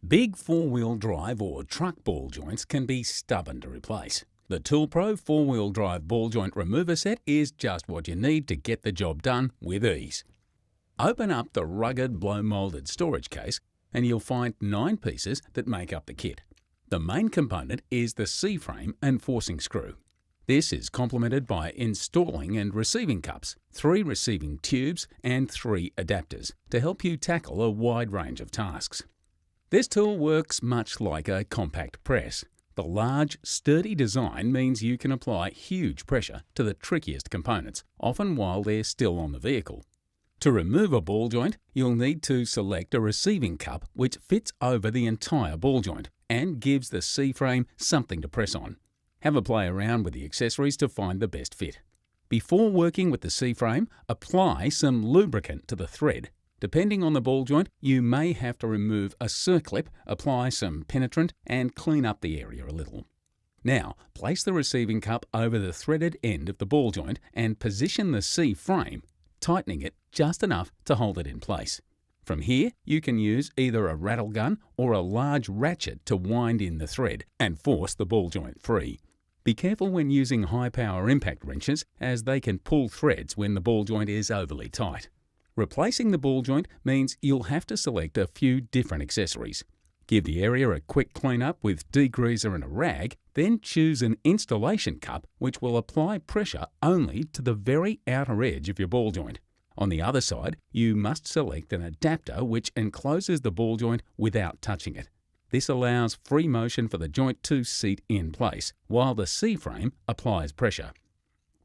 Big four-wheel drive or truck ball joints can be stubborn to replace. The ToolPRO four-wheel drive ball joint remover set is just what you need to get the job done with ease. Open up the rugged blow-molded storage case and you'll find 9 pieces that make up the kit. The main component is the C-frame and forcing screw. This is complemented by installing and receiving cups, 3 receiving tubes and 3 adapters to help you tackle a wide range of tasks. This tool works much like a compact press. The large, sturdy design means you can apply huge pressure to the trickiest components, often while they're still on the vehicle. To remove a ball joint, you'll need to select a receiving cup which fits over the entire ball joint and gives the C-frame something to press on. Have a play around with the accessories to find the best fit. Before working with the C-frame, apply some lubricant to the thread. Depending on the ball joint, you may have to remove a circlip, apply some penetrant, and clean up the area a little. Now, place the receiving cup over the threaded end of the ball joint and position the C-frame, tightening it just enough to hold it in place. From here, you can use either a rattle gun or a large ratchet to wind in the thread and force the ball joint free. Be careful when using high-power impact wrenches, as they can pull threads when the ball joint is overly tight. Replacing the ball joint means you'll have to select a few different accessories. Give the area a quick clean-up with degreaser and a rag, then choose an installation cup which will apply pressure only to the very outer edge of your ball joint. On the other side, you must select an adapter which encloses the ball joint without touching it. This allows free motion for the joint to seat in place, while the C-frame applies pressure.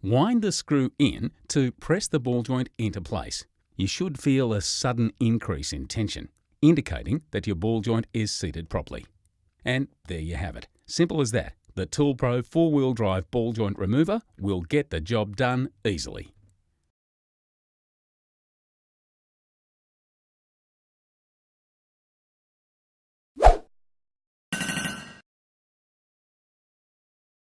Wind the screw in to press the ball joint into place. You should feel a sudden increase in tension, indicating that your ball joint is seated properly. And there you have it. Simple as that. The ToolPRO four-wheel drive ball joint remover will get the job done easily.